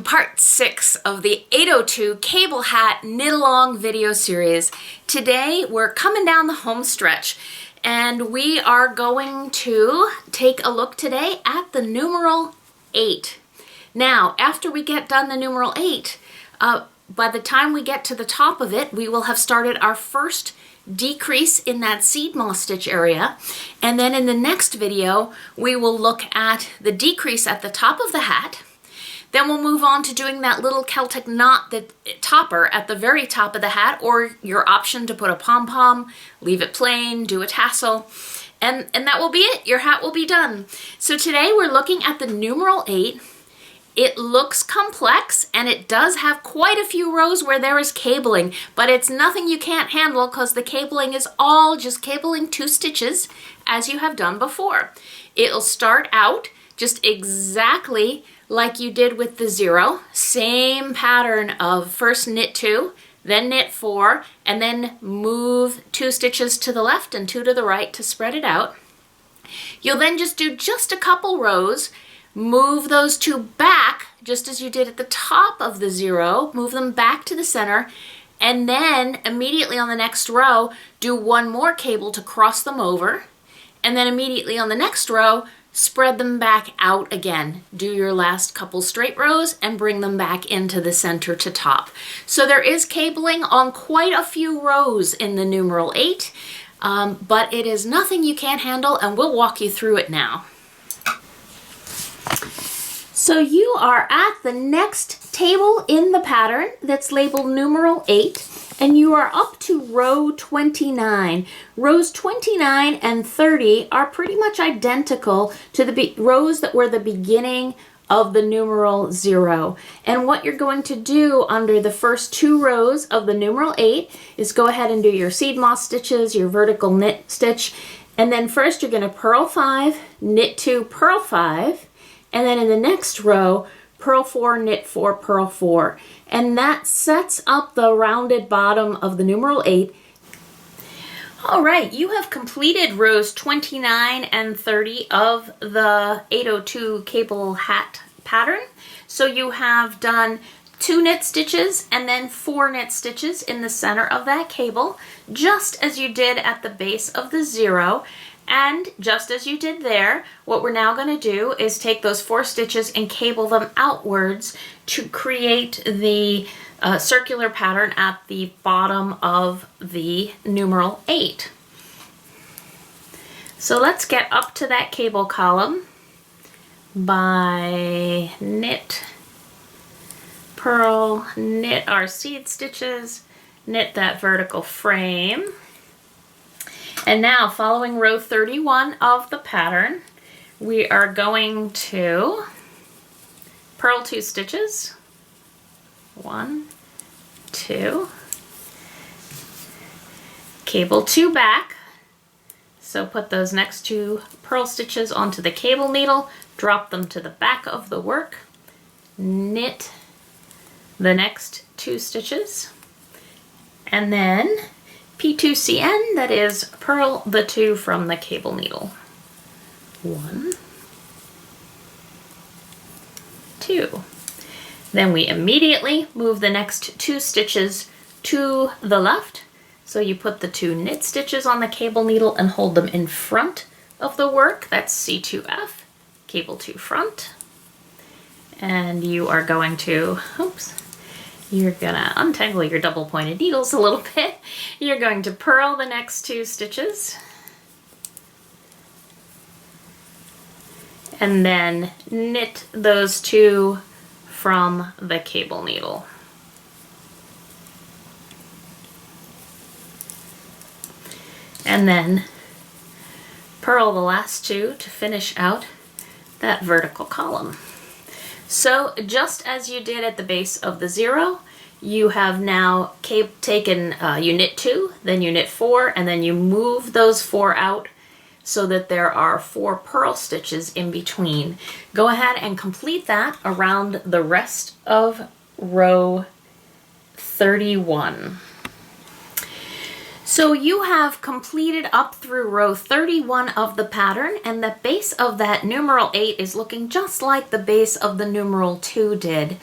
to part 6 of the 802 Cable Hat Knit Along video series. Today we're coming down the home stretch and we are going to take a look today at the numeral 8. Now, after we get done the numeral 8, by the time we get to the top of it, we will have started our first decrease in that seed moss stitch area, and then in the next video we will look at the decrease at the top of the hat. Then we'll move on to doing that little Celtic knot, that topper at the very top of the hat, or your option to put a pom-pom, leave it plain, do a tassel, and that will be it. Your hat will be done. So today we're looking at the numeral 8. It looks complex and it does have quite a few rows where there is cabling, but it's nothing you can't handle because the cabling is all just cabling 2 stitches as you have done before. It'll start out just exactly like you did with the 0, same pattern of first knit 2, then knit 4, and then move 2 stitches to the left and 2 to the right to spread it out. You'll then just do just a couple rows, move those 2 back, just as you did at the top of the 0, move them back to the center, and then immediately on the next row, do 1 more cable to cross them over, and then immediately on the next row, spread them back out again. Do your last couple straight rows and bring them back into the center to top. So there is cabling on quite a few rows in the numeral 8, but it is nothing you can't handle, and we'll walk you through it now. So you are at the next table in the pattern that's labeled numeral 8, and you are up to row 29. Rows 29 and 30 are pretty much identical to the rows that were the beginning of the numeral 0. And what you're going to do under the first 2 rows of the numeral 8 is go ahead and do your seed moss stitches, your vertical knit stitch, and then first you're going to purl 5, knit 2, purl 5, and then in the next row, purl 4, knit 4, purl 4. And that sets up the rounded bottom of the numeral 8. All right, you have completed rows 29 and 30 of the 802 cable hat pattern. So you have done 2 knit stitches and then 4 knit stitches in the center of that cable, just as you did at the base of the 0. And just as you did there, what we're now going to do is take those 4 stitches and cable them outwards to create the circular pattern at the bottom of the numeral 8. So let's get up to that cable column by knit, purl, knit our seed stitches, knit that vertical frame. And now, following row 31 of the pattern, we are going to purl 2 stitches, 1, 2, cable 2 back, so put those next 2 purl stitches onto the cable needle, drop them to the back of the work, knit the next 2 stitches, and then P2CN, that is, purl the 2 from the cable needle. 1, 2. Then we immediately move the next 2 stitches to the left. So you put the 2 knit stitches on the cable needle and hold them in front of the work. That's C2F, cable 2 front. And you are going to, you're gonna untangle your double pointed needles a little bit. You're going to purl the next 2 stitches. And then knit those 2 from the cable needle. And then purl the last 2 to finish out that vertical column. So just as you did at the base of the 0, you have now taken, you knit 2, then you knit 4, and then you move those 4 out so that there are 4 purl stitches in between. Go ahead and complete that around the rest of row 31. So you have completed up through row 31 of the pattern, and the base of that numeral 8 is looking just like the base of the numeral 2 did.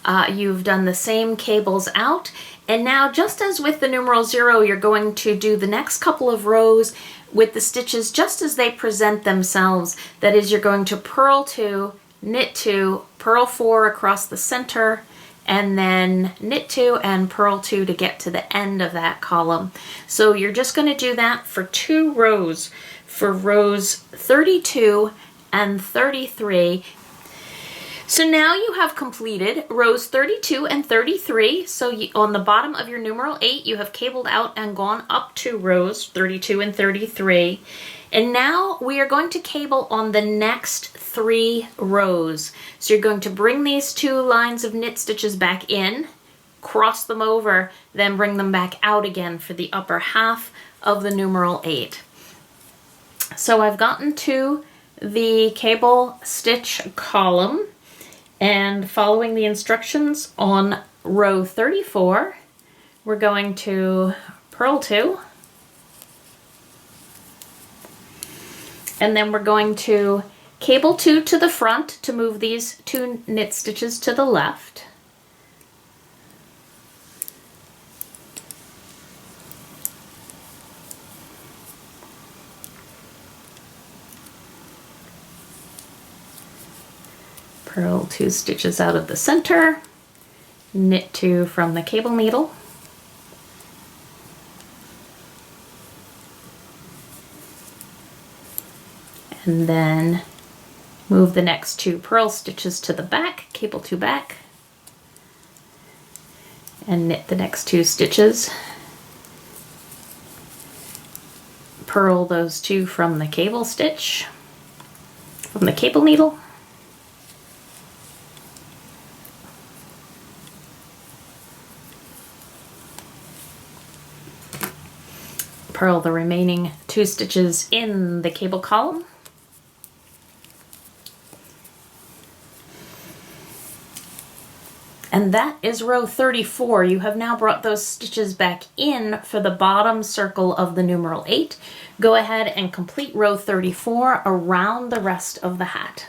You've done the same cables out, and now just as with the numeral 0, you're going to do the next couple of rows with the stitches just as they present themselves. That is, you're going to purl 2, knit 2, purl 4 across the center, and then knit 2 and purl 2 to get to the end of that column. So you're just going to do that for 2 rows, for rows 32 and 33. So now you have completed rows 32 and 33. So on the bottom of your numeral 8, you have cabled out and gone up 2 rows, 32 and 33. And now we are going to cable on the next 3 rows. So you're going to bring these 2 lines of knit stitches back in, cross them over, then bring them back out again for the upper half of the numeral 8. So I've gotten to the cable stitch column, and following the instructions on row 34, we're going to purl 2, and then we're going to cable 2 to the front to move these 2 knit stitches to the left. Purl 2 stitches out of the center, knit 2 from the cable needle, and then move the next 2 purl stitches to the back, cable 2 back, and knit the next 2 stitches. Purl those 2 from the cable stitch, from the cable needle, purl the remaining 2 stitches in the cable column, and that is row 34. You have now brought those stitches back in for the bottom circle of the numeral 8. Go ahead and complete row 34 around the rest of the hat.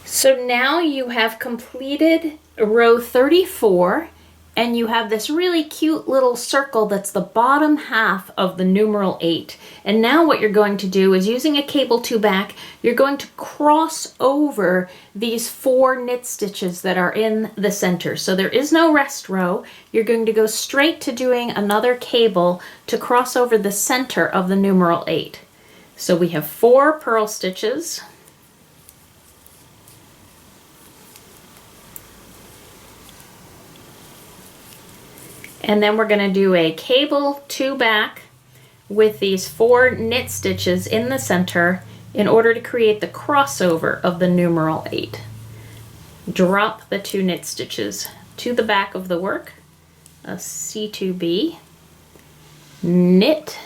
So now you have completed row 34, and you have this really cute little circle that's the bottom half of the numeral 8. And now what you're going to do is, using a cable 2 back, you're going to cross over these 4 knit stitches that are in the center. So there is no rest row. You're going to go straight to doing another cable to cross over the center of the numeral 8. So we have 4 purl stitches. And then we're going to do a cable 2 back with these 4 knit stitches in the center in order to create the crossover of the numeral 8. Drop the 2 knit stitches to the back of the work, a C2B, knit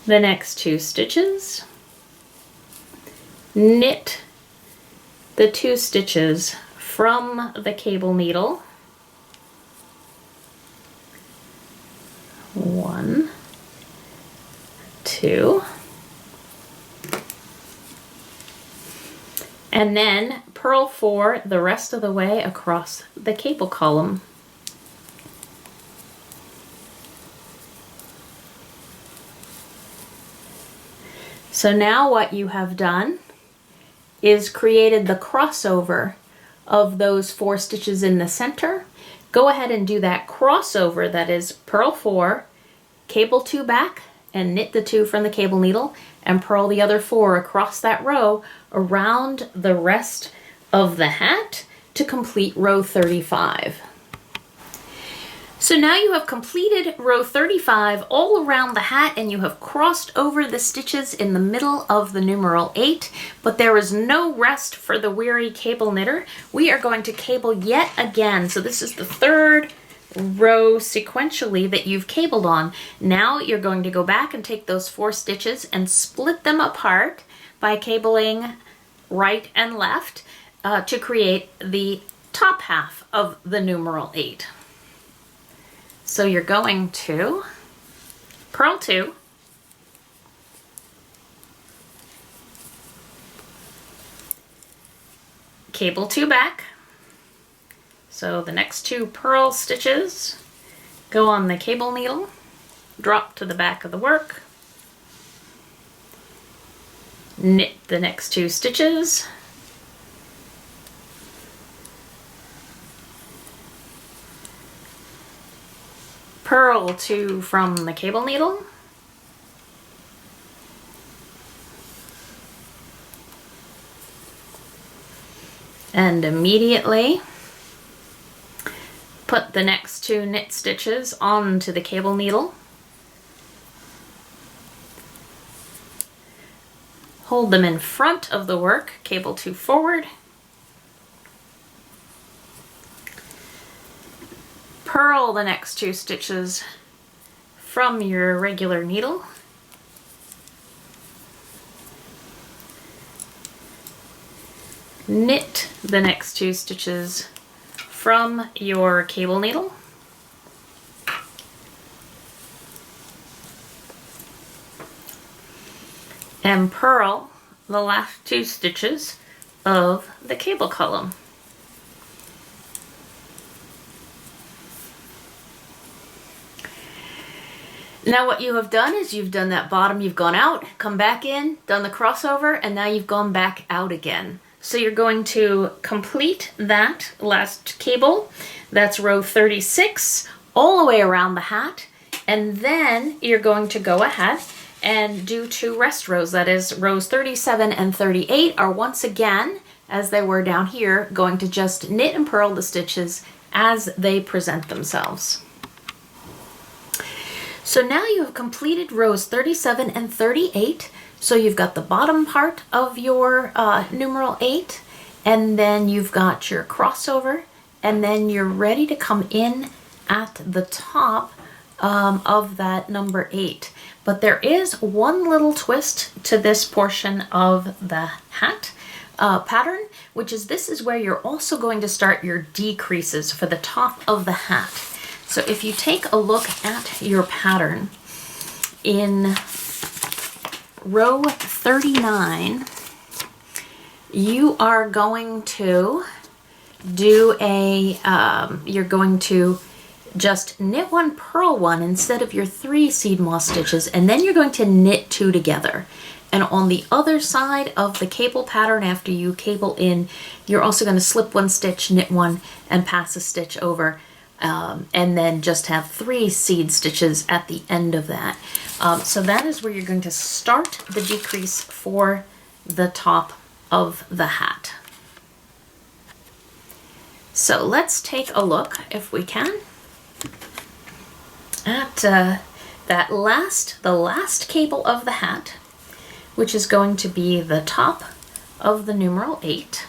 the next 2 stitches, knit the 2 stitches from the cable needle, 1, 2, and then purl 4 the rest of the way across the cable column. So now what you have done is created the crossover of those 4 stitches in the center. Go ahead and do that crossover, that is purl 4, cable 2 back, and knit the 2 from the cable needle, and purl the other 4 across that row around the rest of the hat to complete row 35. So now you have completed row 35 all around the hat, and you have crossed over the stitches in the middle of the numeral 8, but there is no rest for the weary cable knitter. We are going to cable yet again. So this is the 3rd row sequentially that you've cabled on. Now you're going to go back and take those 4 stitches and split them apart by cabling right and left to create the top half of the numeral 8. So you're going to purl 2, cable 2 back. So the next 2 purl stitches go on the cable needle, drop to the back of the work, knit the next 2 stitches, purl 2 from the cable needle, and immediately put the next 2 knit stitches onto the cable needle. Hold them in front of the work, cable 2 forward. Purl the next 2 stitches from your regular needle. Knit the next 2 stitches from your cable needle. And purl the last 2 stitches of the cable column. Now what you have done is you've done that bottom, you've gone out, come back in, done the crossover, and now you've gone back out again. So you're going to complete that last cable, that's row 36, all the way around the hat, and then you're going to go ahead and do 2 rest rows. That is, rows 37 and 38 are once again, as they were down here, going to just knit and purl the stitches as they present themselves. So now you have completed rows 37 and 38. So you've got the bottom part of your numeral 8, and then you've got your crossover, and then you're ready to come in at the top of that number 8. But there is one little twist to this portion of the hat pattern, which is this is where you're also going to start your decreases for the top of the hat. So if you take a look at your pattern in row 39, you are going to do you're going to just knit 1, purl 1 instead of your 3 seed moss stitches, and then you're going to knit 2 together. And on the other side of the cable pattern, after you cable in, you're also going to slip 1 stitch, knit 1, and pass a stitch over, and then just have 3 seed stitches at the end of that. So that is where you're going to start the decrease for the top of the hat. So let's take a look, if we can, at the last cable of the hat, which is going to be the top of the numeral 8.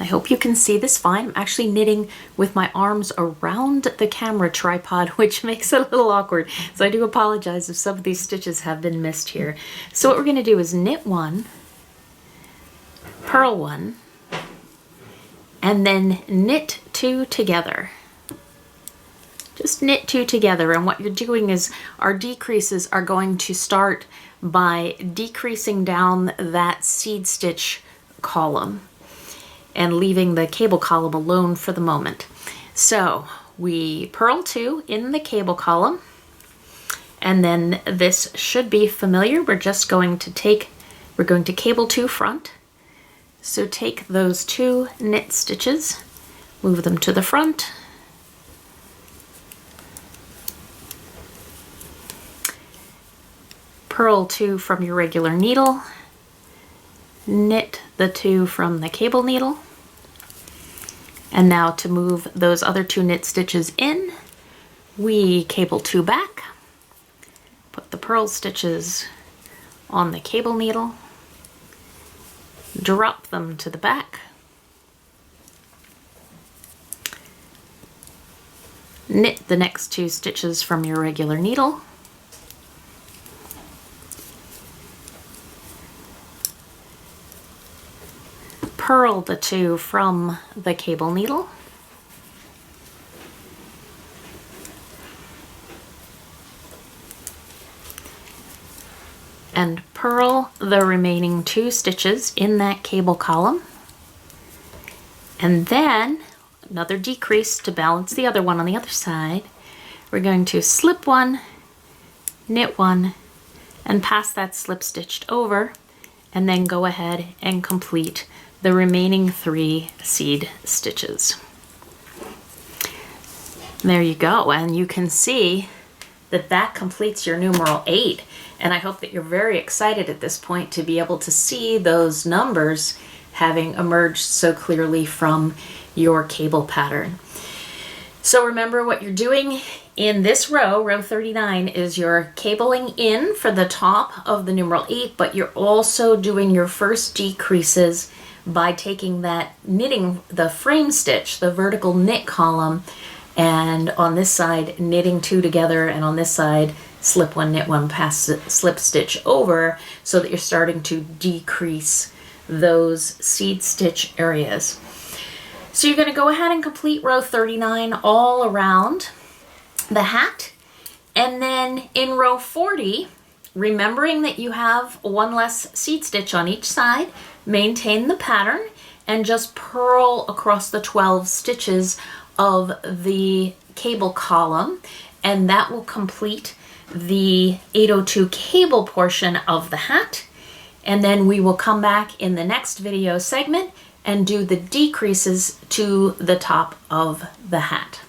I hope you can see this fine. I'm actually knitting with my arms around the camera tripod, which makes it a little awkward. So I do apologize if some of these stitches have been missed here. So what we're going to do is knit 1, purl 1, and then knit 2 together. Just knit 2 together, and what you're doing is our decreases are going to start by decreasing down that seed stitch column and leaving the cable column alone for the moment. So we purl 2 in the cable column, and then this should be familiar. We're going to cable 2 front. So take those 2 knit stitches, move them to the front, purl 2 from your regular needle, knit the 2 from the cable needle, and now to move those other 2 knit stitches in, we cable 2 back, put the purl stitches on the cable needle, drop them to the back, knit the next 2 stitches from your regular needle, purl the 2 from the cable needle, and purl the remaining 2 stitches in that cable column. And then another decrease to balance the other one on the other side. We're going to slip 1, knit 1, and pass that slip stitched over, and then go ahead and complete the remaining 3 seed stitches. There you go, and you can see that that completes your numeral 8, and I hope that you're very excited at this point to be able to see those numbers having emerged so clearly from your cable pattern. So remember, what you're doing in this row, row 39, is you're cabling in for the top of the numeral 8, but you're also doing your first decreases by taking that knitting, the frame stitch, the vertical knit column, and on this side knitting 2 together, and on this side slip 1, knit 1, pass slip stitch over, so that you're starting to decrease those seed stitch areas. So you're going to go ahead and complete row 39 all around the hat, and then in row 40, remembering that you have 1 less seed stitch on each side, maintain the pattern and just purl across the 12 stitches of the cable column, and that will complete the 802 cable portion of the hat. And then we will come back in the next video segment and do the decreases to the top of the hat.